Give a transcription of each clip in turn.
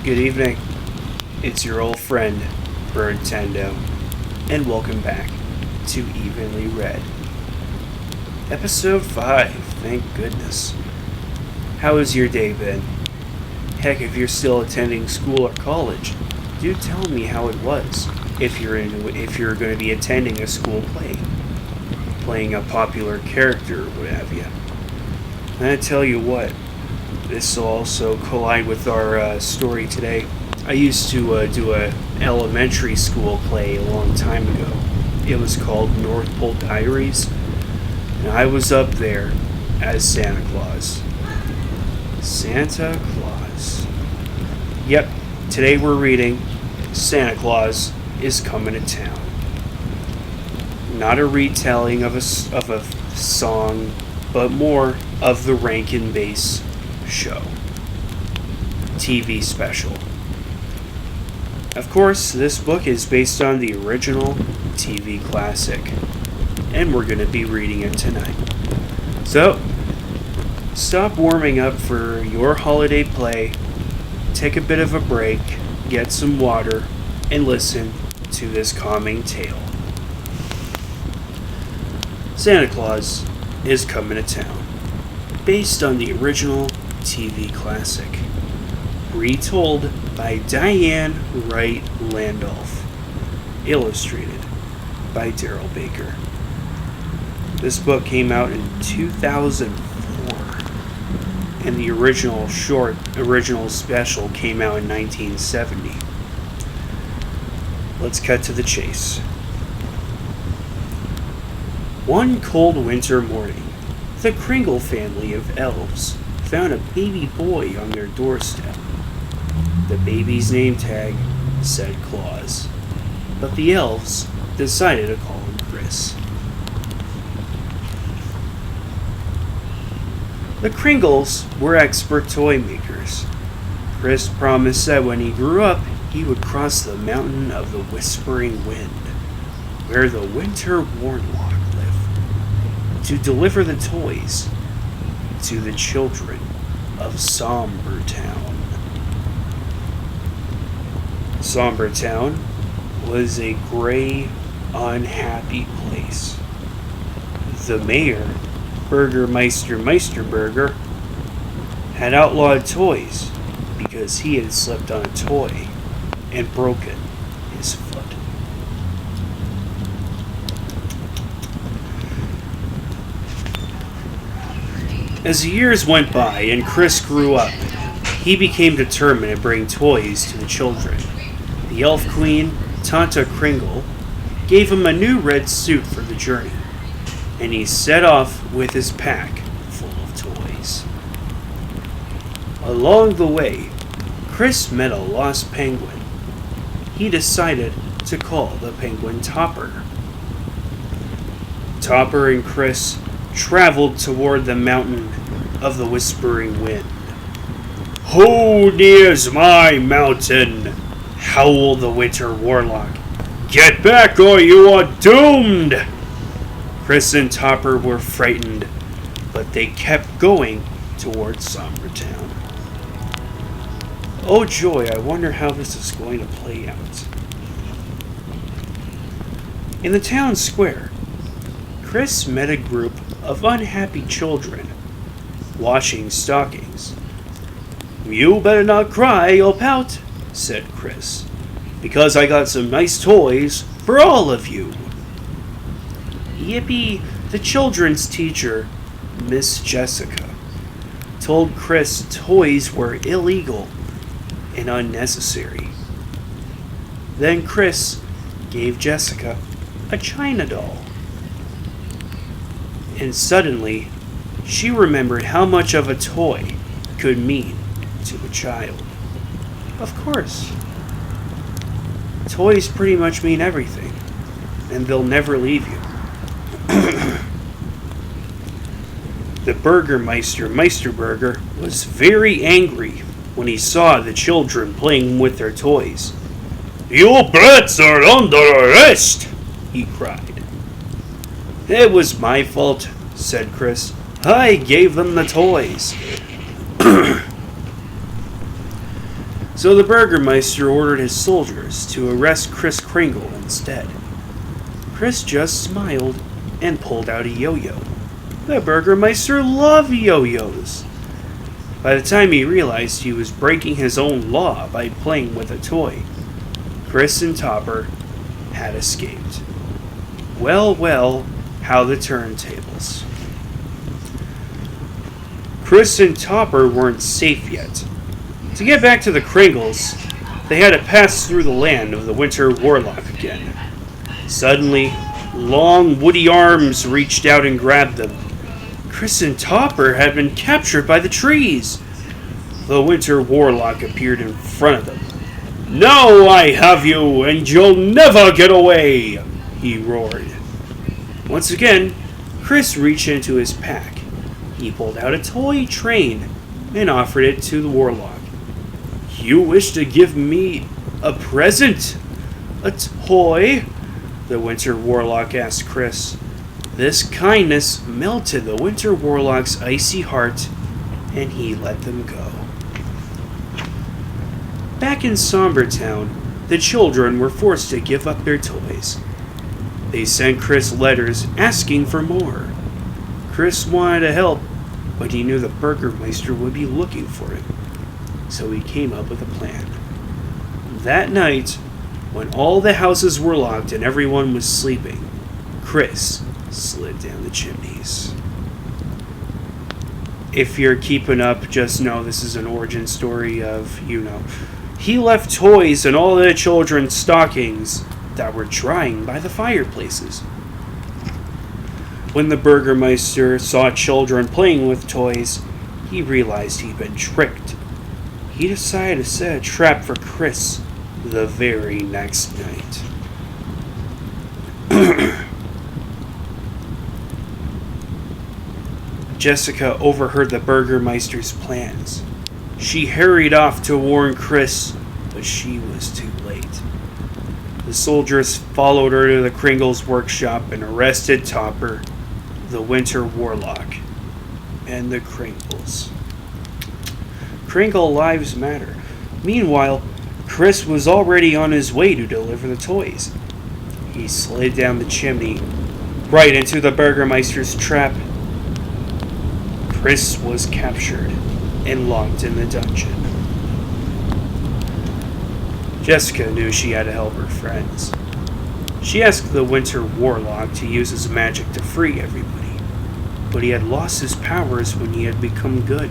Good evening. It's your old friend, Birdtendo, and welcome back to Evenly Read. Episode 5, thank goodness. How has your day been? Heck, if you're still attending school or college, do tell me how it was. If you're going to be attending a school play, playing a popular character, what have you. And I tell you what, this will also collide with our story today. I used to do a elementary school play a long time ago. It was called North Pole Diaries, and I was up there as Santa Claus. Santa Claus. Yep, today we're reading Santa Claus is Coming to Town. Not a retelling of a song, but more of the Rankin Bass show. TV special. Of course, this book is based on the original TV classic, and we're going to be reading it tonight. So, stop warming up for your holiday play, take a bit of a break, get some water, and listen to this calming tale. Santa Claus is Coming to Town, based on the original TV classic, retold by Diane Wright Landolph, illustrated by Daryl Baker. This book came out in 2004, and the original special came out in 1970. Let's cut to the chase. One cold winter morning, the Kringle family of elves found a baby boy on their doorstep. The baby's name tag said Claus, but the elves decided to call him Chris. The Kringles were expert toy makers. Chris promised that when he grew up, he would cross the mountain of the Whispering Wind, where the Winter Warlock lived, to deliver the toys to the children of Somber Town. Somber Town was a gray, unhappy place. The mayor, Burgermeister Meisterburger, had outlawed toys because he had slipped on a toy and broken his foot. As the years went by and Chris grew up, he became determined to bring toys to the children. The Elf Queen, Tanta Kringle, gave him a new red suit for the journey, and he set off with his pack full of toys. Along the way, Chris met a lost penguin. He decided to call the penguin Topper. Topper and Chris traveled toward the mountain of the Whispering Wind. "Who nears my mountain?" howled the Winter Warlock. "Get back or you are doomed!" Chris and Topper were frightened, but they kept going towards Somber Town. Oh joy, I wonder how this is going to play out. In the town square, Chris met a group of unhappy children washing stockings. "You better not cry or pout," said Chris, "because I got some nice toys for all of you." Yippee, the children's teacher, Miss Jessica, told Chris toys were illegal and unnecessary. Then Chris gave Jessica a China doll. And suddenly, she remembered how much of a toy could mean to a child. Of course. Toys pretty much mean everything, and they'll never leave you. The Burgermeister Meisterburger was very angry when he saw the children playing with their toys. "You brats are under arrest!" he cried. "It was my fault," said Chris. "I gave them the toys." So the Burgermeister ordered his soldiers to arrest Kris Kringle instead. Kris just smiled and pulled out a yo-yo. The Burgermeister loved yo-yos. By the time he realized he was breaking his own law by playing with a toy, Kris and Topper had escaped. Well, well, how the turntables. Kris and Topper weren't safe yet. To get back to the Kringles, they had to pass through the land of the Winter Warlock again. Suddenly, long woody arms reached out and grabbed them. Kris and Topper had been captured by the trees. The Winter Warlock appeared in front of them. "Now I have you, and you'll never get away!" he roared. Once again, Kris reached into his pack. He pulled out a toy train and offered it to the Warlock. "You wish to give me a present? A toy?" the Winter Warlock asked Kris. This kindness melted the Winter Warlock's icy heart, and he let them go. Back in Somber Town, the children were forced to give up their toys. They sent Kris letters asking for more. Kris wanted to help, but he knew the Burgermeister would be looking for him, so he came up with a plan. That night, when all the houses were locked and everyone was sleeping, Kris slid down the chimneys. If you're keeping up, just know this is an origin story of, he left toys in all the children's stockings that were drying by the fireplaces. When the Burgermeister saw children playing with toys, he realized he'd been tricked. He decided to set a trap for Kris the very next night. Jessica overheard the Burgermeister's plans. She hurried off to warn Kris, but she was too late. The soldiers followed her to the Kringles workshop and arrested Topper, the Winter Warlock, and the Kringles. Kringle lives matter. Meanwhile, Kris was already on his way to deliver the toys. He slid down the chimney, right into the Burgermeister's trap. Kris was captured and locked in the dungeon. Jessica knew she had to help her friends. She asked the Winter Warlock to use his magic to free everybody, but he had lost his powers when he had become good.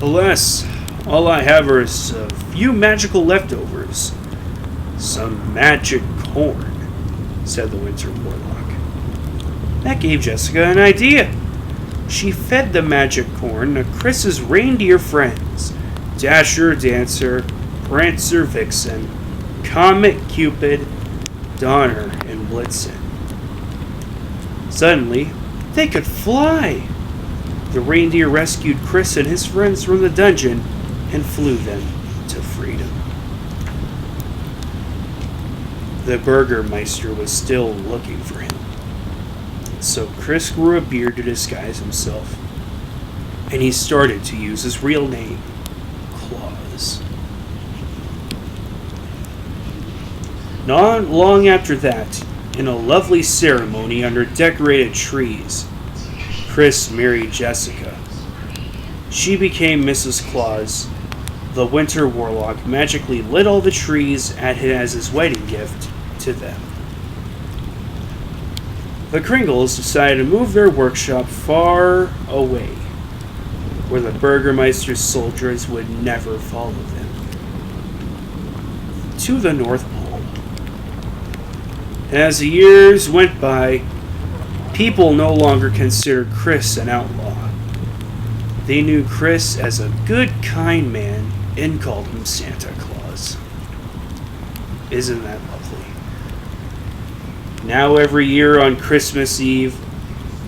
"Alas, all I have are a few magical leftovers. Some magic corn," said the Winter Warlock. That gave Jessica an idea. She fed the magic corn to Kris's reindeer friends, Dasher, Dancer, Prancer, Vixen, Comet, Cupid, Donner, and Blitzen. Suddenly, they could fly. The reindeer rescued Kris and his friends from the dungeon and flew them to freedom. The Burgermeister was still looking for him. So Kris grew a beard to disguise himself, and he started to use his real name, Claus. Not long after that, in a lovely ceremony under decorated trees, Kris married Jessica. She became Mrs. Claus. The Winter Warlock magically lit all the trees as his wedding gift to them. The Kringles decided to move their workshop far away, where the Burgermeister's soldiers would never follow them, to the North Pole. As the years went by, people no longer considered Kris an outlaw. They knew Kris as a good, kind man and called him Santa Claus. Isn't that lovely? Now every year on Christmas Eve,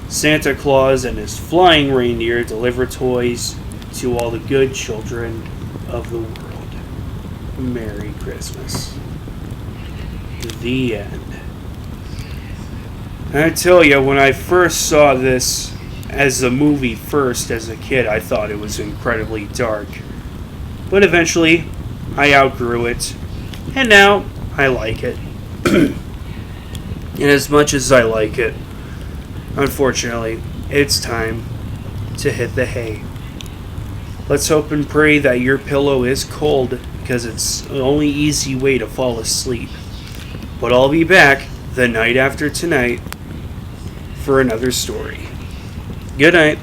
Santa Claus and his flying reindeer deliver toys to all the good children of the world. Merry Christmas. The end. I tell you, when I first saw this as a movie as a kid, I thought it was incredibly dark. But eventually, I outgrew it, and now I like it. And as much as I like it, unfortunately, it's time to hit the hay. Let's hope and pray that your pillow is cold, because it's the only easy way to fall asleep. But I'll be back the night after tonight for another story. Good night.